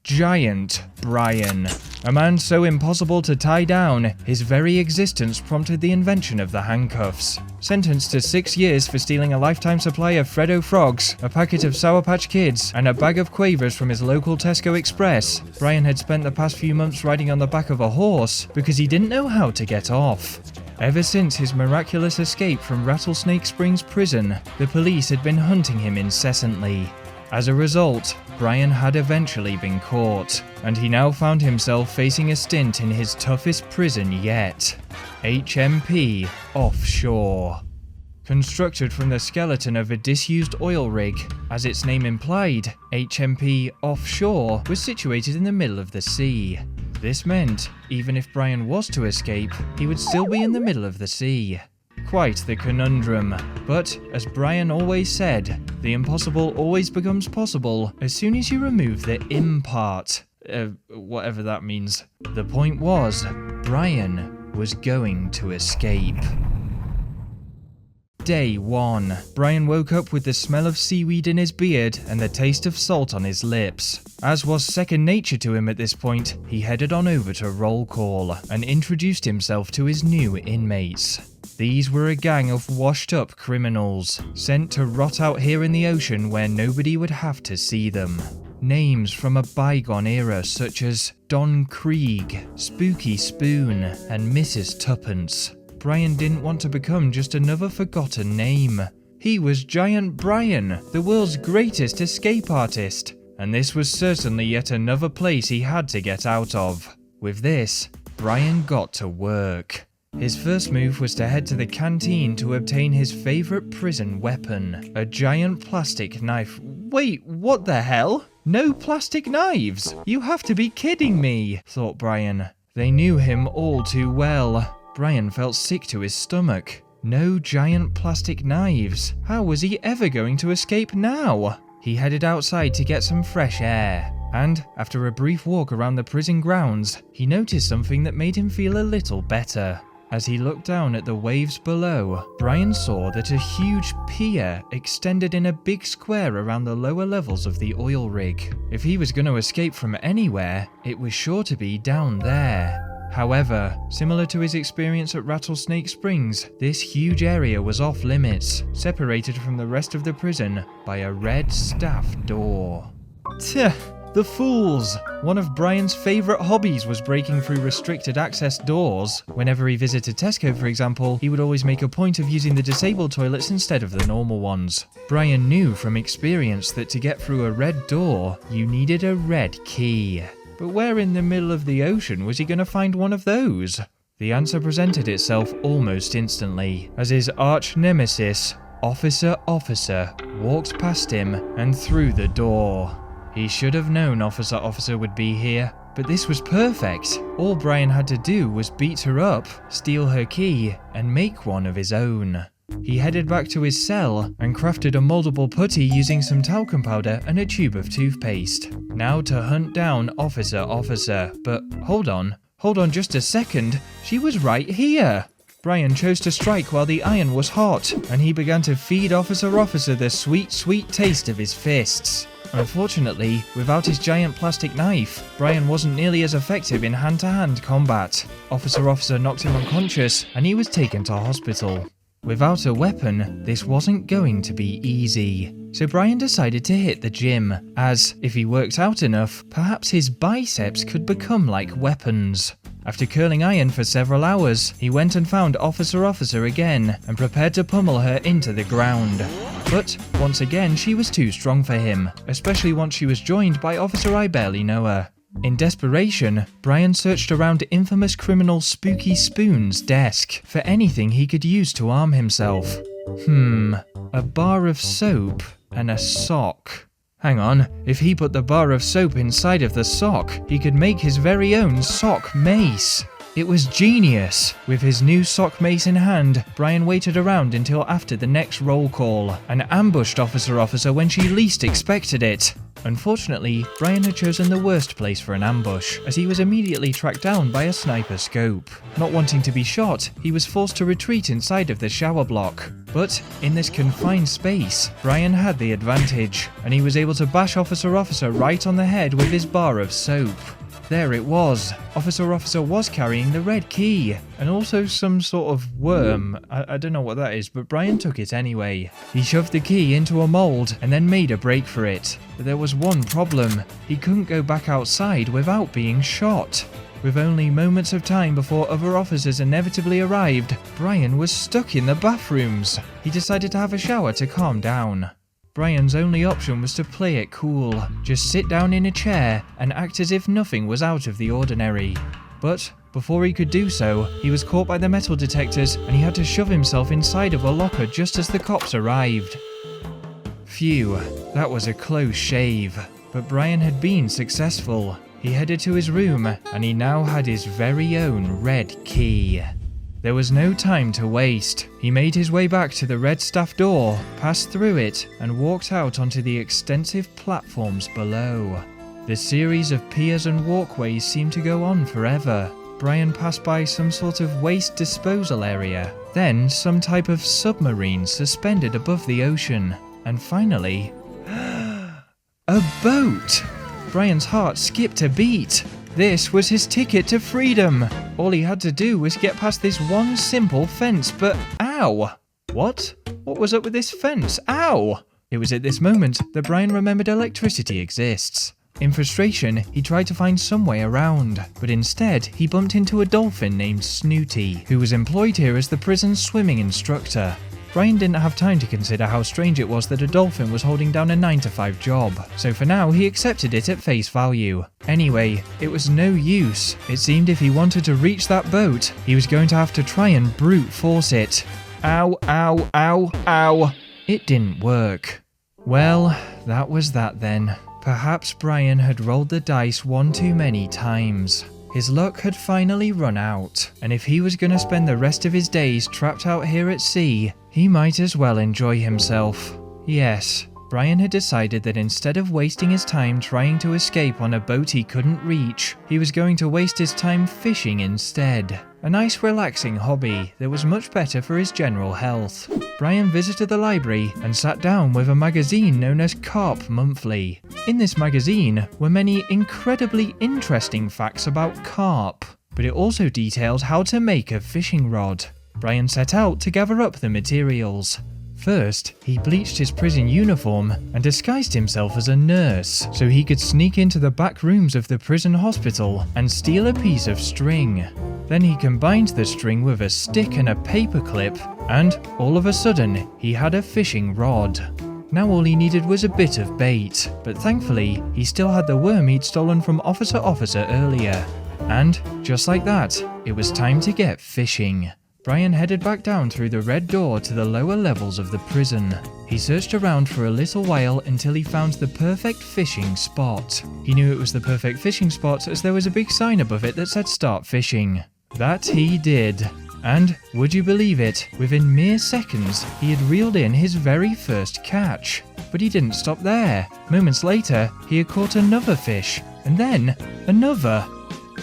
Giant Brian. A man so impossible to tie down, his very existence prompted the invention of the handcuffs. Sentenced to 6 years for stealing a lifetime supply of Freddo Frogs, a packet of Sour Patch Kids, and a bag of Quavers from his local Tesco Express, Brian had spent the past few months riding on the back of a horse because he didn't know how to get off. Ever since his miraculous escape from Rattlesnake Springs prison, the police had been hunting him incessantly. As a result, Brian had eventually been caught, and he now found himself facing a stint in his toughest prison yet, H.M.P Offshore. Constructed from the skeleton of a disused oil rig, as its name implied, H.M.P Offshore was situated in the middle of the sea. This meant, even if Brian was to escape, he would still be in the middle of the sea. Quite the conundrum, but as Brian always said, the impossible always becomes possible as soon as you remove the "im" part. Whatever that means. The point was, Brian was going to escape. Day 1. Brian woke up with the smell of seaweed in his beard and the taste of salt on his lips. As was second nature to him at this point, he headed on over to roll call and introduced himself to his new inmates. These were a gang of washed-up criminals, sent to rot out here in the ocean where nobody would have to see them. Names from a bygone era such as Don Krieg, Spooky Spoon, and Mrs. Tuppence. Brian didn't want to become just another forgotten name. He was Giant Brian, the world's greatest escape artist, and this was certainly yet another place he had to get out of. With this, Brian got to work. His first move was to head to the canteen to obtain his favourite prison weapon, a giant plastic knife. Wait, what the hell? No plastic knives? You have to be kidding me, thought Brian. They knew him all too well. Brian felt sick to his stomach. No giant plastic knives. How was he ever going to escape now? He headed outside to get some fresh air. And, after a brief walk around the prison grounds, he noticed something that made him feel a little better. As he looked down at the waves below, Brian saw that a huge pier extended in a big square around the lower levels of the oil rig. If he was going to escape from anywhere, it was sure to be down there. However, similar to his experience at Rattlesnake Springs, this huge area was off limits, separated from the rest of the prison by a red staff door. Tch! The fools! One of Brian's favourite hobbies was breaking through restricted access doors. Whenever he visited Tesco, for example, he would always make a point of using the disabled toilets instead of the normal ones. Brian knew from experience that to get through a red door, you needed a red key. But where in the middle of the ocean was he going to find one of those? The answer presented itself almost instantly, as his arch nemesis, Officer, walked past him and through the door. He should have known Officer would be here, but this was perfect. All Brian had to do was beat her up, steal her key, and make one of his own. He headed back to his cell and crafted a moldable putty using some talcum powder and a tube of toothpaste. Now to hunt down Officer, but hold on just a second, she was right here. Brian chose to strike while the iron was hot, and he began to feed Officer the sweet, sweet taste of his fists. Unfortunately, without his giant plastic knife, Brian wasn't nearly as effective in hand-to-hand combat. Officer knocked him unconscious, and he was taken to hospital. Without a weapon, this wasn't going to be easy. So Brian decided to hit the gym, as, if he worked out enough, perhaps his biceps could become like weapons. After curling iron for several hours, he went and found Officer again, and prepared to pummel her into the ground. But, once again, she was too strong for him, especially once she was joined by Officer I Barely Know Her. In desperation, Brian searched around infamous criminal Spooky Spoon's desk for anything he could use to arm himself. A bar of soap and a sock. Hang on, if he put the bar of soap inside of the sock, he could make his very own sock mace. It was genius! With his new sock mace in hand, Brian waited around until after the next roll call, and ambushed Officer when she least expected it. Unfortunately, Brian had chosen the worst place for an ambush, as he was immediately tracked down by a sniper scope. Not wanting to be shot, he was forced to retreat inside of the shower block. But in this confined space, Brian had the advantage, and he was able to bash Officer right on the head with his bar of soap. There it was. Officer was carrying the red key, and also some sort of worm. I don't know what that is, but Brian took it anyway. He shoved the key into a mold and then made a break for it. But there was one problem. He couldn't go back outside without being shot. With only moments of time before other officers inevitably arrived, Brian was stuck in the bathrooms. He decided to have a shower to calm down. Brian's only option was to play it cool, just sit down in a chair and act as if nothing was out of the ordinary. But before he could do so, he was caught by the metal detectors and he had to shove himself inside of a locker just as the cops arrived. Phew, that was a close shave. But Brian had been successful. He headed to his room and he now had his very own red key. There was no time to waste. He made his way back to the red staff door, passed through it, and walked out onto the extensive platforms below. The series of piers and walkways seemed to go on forever. Brian passed by some sort of waste disposal area, then some type of submarine suspended above the ocean, and finally... a boat! Brian's heart skipped a beat. This was his ticket to freedom. All he had to do was get past this one simple fence, but ow! What? What was up with this fence? Ow! It was at this moment that Brian remembered electricity exists. In frustration, he tried to find some way around, but instead he bumped into a dolphin named Snooty, who was employed here as the prison's swimming instructor. Brian didn't have time to consider how strange it was that a dolphin was holding down a 9-to-5 job, so for now he accepted it at face value. Anyway, it was no use. It seemed if he wanted to reach that boat, he was going to have to try and brute force it. Ow, ow, ow, ow. It didn't work. Well, that was that then. Perhaps Brian had rolled the dice one too many times. His luck had finally run out, and if he was going to spend the rest of his days trapped out here at sea, he might as well enjoy himself. Yes, Brian had decided that instead of wasting his time trying to escape on a boat he couldn't reach, he was going to waste his time fishing instead. A nice relaxing hobby that was much better for his general health. Brian visited the library and sat down with a magazine known as Carp Monthly. In this magazine were many incredibly interesting facts about carp, but it also detailed how to make a fishing rod. Brian set out to gather up the materials. First, he bleached his prison uniform and disguised himself as a nurse so he could sneak into the back rooms of the prison hospital and steal a piece of string. Then he combined the string with a stick and a paper clip, and all of a sudden, he had a fishing rod. Now all he needed was a bit of bait, but thankfully, he still had the worm he'd stolen from Officer earlier. And, just like that, it was time to get fishing. Brian headed back down through the red door to the lower levels of the prison. He searched around for a little while until he found the perfect fishing spot. He knew it was the perfect fishing spot as there was a big sign above it that said "Start Fishing." That he did. And, would you believe it, within mere seconds, he had reeled in his very first catch. But he didn't stop there. Moments later, he had caught another fish, and then another.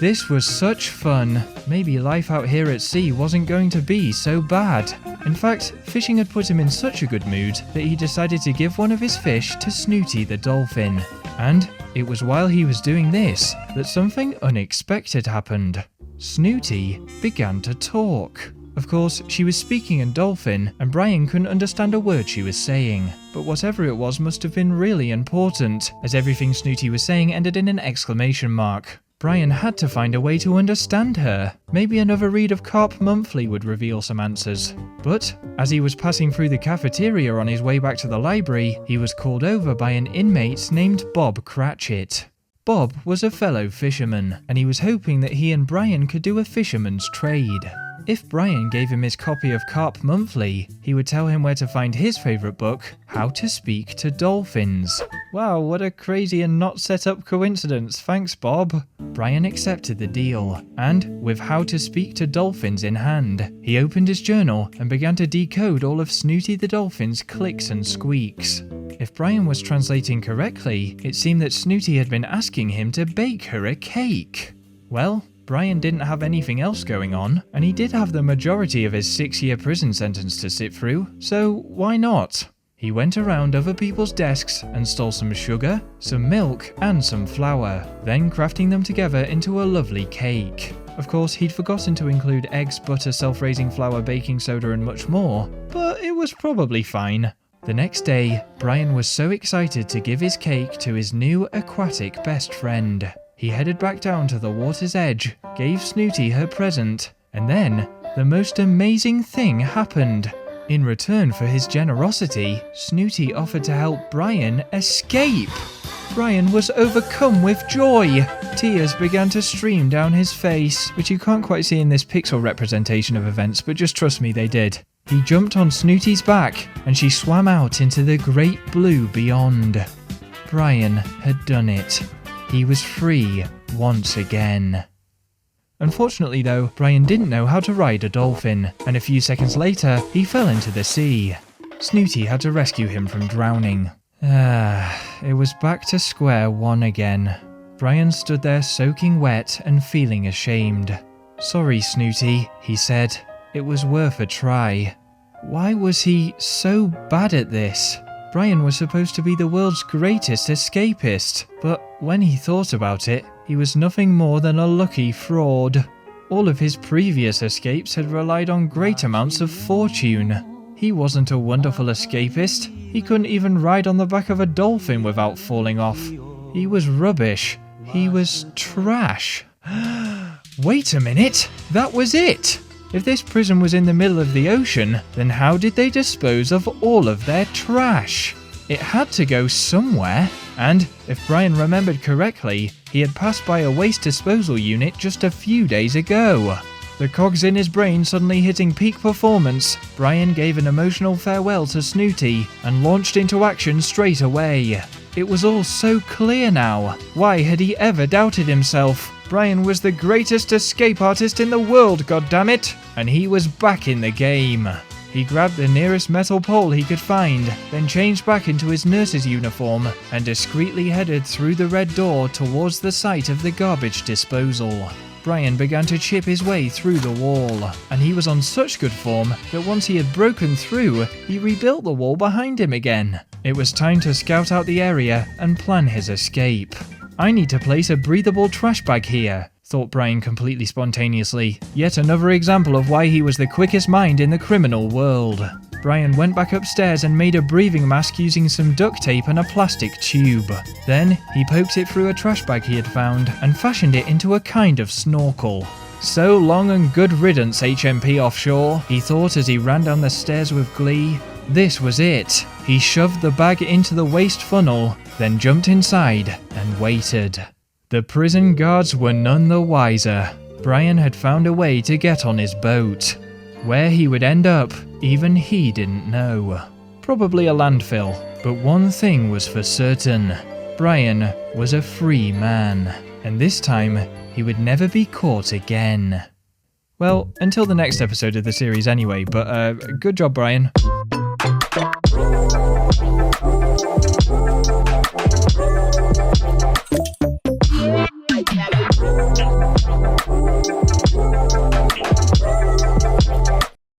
This was such fun. Maybe life out here at sea wasn't going to be so bad. In fact, fishing had put him in such a good mood that he decided to give one of his fish to Snooty the dolphin. And it was while he was doing this that something unexpected happened. Snooty began to talk. Of course, she was speaking in dolphin, and Brian couldn't understand a word she was saying. But whatever it was must have been really important, as everything Snooty was saying ended in an exclamation mark. Brian had to find a way to understand her. Maybe another read of Carp Monthly would reveal some answers. But, as he was passing through the cafeteria on his way back to the library, he was called over by an inmate named Bob Cratchit. Bob was a fellow fisherman, and he was hoping that he and Brian could do a fisherman's trade. If Brian gave him his copy of Carp Monthly, he would tell him where to find his favourite book, How to Speak to Dolphins. Wow, what a crazy and not set up coincidence, thanks Bob. Brian accepted the deal, and with How to Speak to Dolphins in hand, he opened his journal and began to decode all of Snooty the Dolphin's clicks and squeaks. If Brian was translating correctly, it seemed that Snooty had been asking him to bake her a cake. Well, Brian didn't have anything else going on, and he did have the majority of his 6-year prison sentence to sit through, so why not? He went around other people's desks and stole some sugar, some milk, and some flour, then crafting them together into a lovely cake. Of course, he'd forgotten to include eggs, butter, self-raising flour, baking soda, and much more, but it was probably fine. The next day, Brian was so excited to give his cake to his new aquatic best friend. He headed back down to the water's edge, gave Snooty her present, and then the most amazing thing happened. In return for his generosity, Snooty offered to help Brian escape. Brian was overcome with joy. Tears began to stream down his face, which you can't quite see in this pixel representation of events, but just trust me, they did. He jumped on Snooty's back, and she swam out into the great blue beyond. Brian had done it. He was free once again. Unfortunately though, Brian didn't know how to ride a dolphin, and a few seconds later, he fell into the sea. Snooty had to rescue him from drowning. It was back to square one again. Brian stood there soaking wet and feeling ashamed. "Sorry, Snooty," he said. "It was worth a try." Why was he so bad at this? Brian was supposed to be the world's greatest escapist, but when he thought about it, he was nothing more than a lucky fraud. All of his previous escapes had relied on great amounts of fortune. He wasn't a wonderful escapist. He couldn't even ride on the back of a dolphin without falling off. He was rubbish. He was trash. Wait a minute, that was it! If this prison was in the middle of the ocean, then how did they dispose of all of their trash? It had to go somewhere, and if Brian remembered correctly, he had passed by a waste disposal unit just a few days ago. The cogs in his brain suddenly hitting peak performance, Brian gave an emotional farewell to Snooty and launched into action straight away. It was all so clear now. Why had he ever doubted himself? Brian was the greatest escape artist in the world, goddammit! And he was back in the game. He grabbed the nearest metal pole he could find, then changed back into his nurse's uniform and discreetly headed through the red door towards the site of the garbage disposal. Brian began to chip his way through the wall, and he was on such good form that once he had broken through, he rebuilt the wall behind him again. It was time to scout out the area and plan his escape. "I need to place a breathable trash bag here," thought Brian completely spontaneously. Yet another example of why he was the quickest mind in the criminal world. Brian went back upstairs and made a breathing mask using some duct tape and a plastic tube. Then, he poked it through a trash bag he had found and fashioned it into a kind of snorkel. "So long and good riddance, H.M.P Offshore," he thought as he ran down the stairs with glee. This was it. He shoved the bag into the waste funnel, then jumped inside and waited. The prison guards were none the wiser. Brian had found a way to get on his boat. Where he would end up, even he didn't know. Probably a landfill, but one thing was for certain. Brian was a free man, and this time he would never be caught again. Well, until the next episode of the series anyway, but good job, Brian.